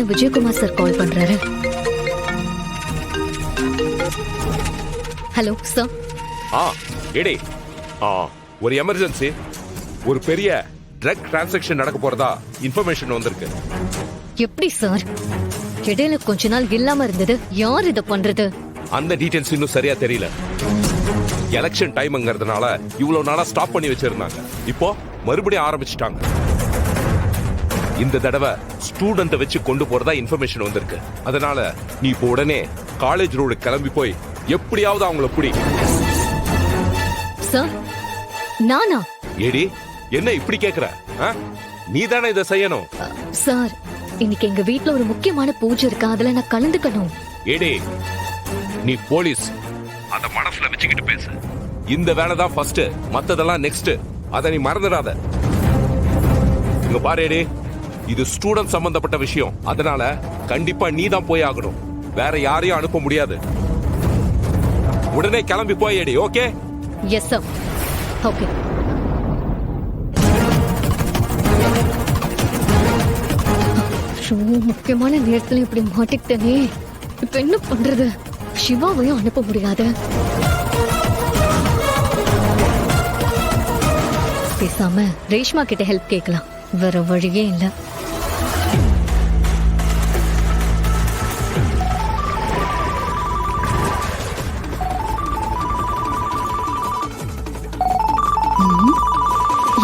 என்ன Vijayakumar sir call பண்றாரு. Hello sir. எடே, ஒரு எமர்ஜென்சி, ஒரு பெரிய ட்ரக் டிரான்சாக்ஷன் நடக்க போறதா இன்ஃபர்மேஷன் வந்திருக்கு. எப்படி சார்? இடையில கொஞ்ச நாள் இல்லாம இருந்தது, யார் இத பண்றது? அந்த டீடைல்ஸ் இன்னும் சரியா தெரியல. எலெக்ஷன் டைம்ங்கிறதுனால இவ்வளவு நாளா ஸ்டாப் பண்ணி வச்சிருந்தாங்க. இப்போ மறுபடியும் ஆரம்பிச்சிட்டாங்க. இந்த தடவை ஸ்டூடெண்ட்டை வச்சு கொண்டு போறதா இன்ஃபர்மேஷன் வந்திருக்கு. அதனால நீ இப்போ உடனே காலேஜ் ரோடு கிளம்பி போய் எப்படியாவது அவங்கள புடி. சார், நானா? ஏடி, என்ன இப்படி கேக்குற? நீ தானே இதை செய்யணும். சார், இன்னைக்கு எங்க வீட்ல ஒரு முக்கியமான பூஜை இருக்கு, அதுல நான் கலந்துக்கணும். ஏடி, நீ போலீஸ், அத மனசுல வச்சுக்கிட்டு பேசு. இந்த வேலை தான் ஃபர்ஸ்ட், மத்ததெல்லாம் நெக்ஸ்ட். அத நீ மறந்துடாத. இங்க பாரு ஏடி, இது ஸ்டூடெண்ட் சம்பந்தப்பட்ட விஷயம். அதனால கண்டிப்பா நீ தான் போய் ஆகணும். வேற யாரையும் அனுப்ப முடியாது. உடனே கிளம்பி போய் ஏடி. ஓகே? Yes sir. ஓகே. முக்கியமான நேரத்துல இப்படி மாட்டிக்கிட்டனே. இப்ப என்ன பண்றது? சிவாவையும் அனுப்ப முடியாது. பேசாம ரேஷ்மா கிட்ட ஹெல்ப் கேட்கலாம். வேற வழியே இல்ல.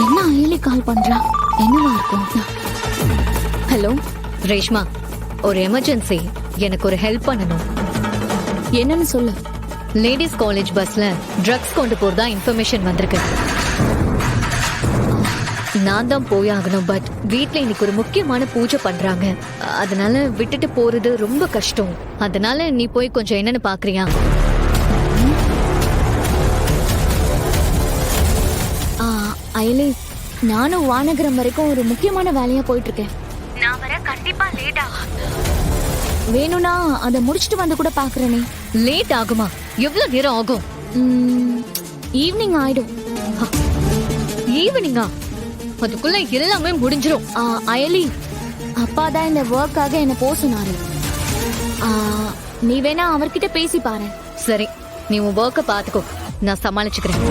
என்ன அயலி கால் பண்றா? என்னவா இருக்கும்? ஹலோ ரேஷ்மா, ஒரு எமர்ஜென்சி, எனக்கு ஒரு ஹெல்ப் பண்ணணும். என்னன்னு சொல்லு. லேடிஸ் காலேஜ் பஸ்ல ட்ரக்ஸ் கொண்டு போறதா இன்ஃபர்மேஷன் வந்திருக்கு. நான் தான் போயாகணும். பட் வீட்ல இன்னைக்கு ஒரு முக்கியமான பூஜை பண்றாங்க. அதனால விட்டுட்டு போறது ரொம்ப கஷ்டம். அதனால நீ போய் கொஞ்சம் என்னன்னு பாக்குறியா? அயலி, நானும் வானகரம் வரைக்கும் ஒரு முக்கியமான வேலையா போயிட்டு இருக்கேன். நான் வர கண்டிப்பா லேட் ஆகும். வேணும்னா அதை முடிச்சிட்டு வந்து கூட பாக்குறேனே. லேட் ஆகுமா? எவ்வளவு நேரம் ஆகும்? ஈவினிங் ஆயிடும். ஈவினிங்கா? அதுக்குள்ள எல்லாமே முடிஞ்சிரும். அயலி, அப்பா தான் இந்த ஒர்க்காக என்ன போ சொன்னாரு. நீ வேணா அவர்கிட்ட பேசி பாரு. சரி, நீ உன் ஒர்க்க பாத்துக்கோ, நான் சமாளிச்சுக்கிறேன்.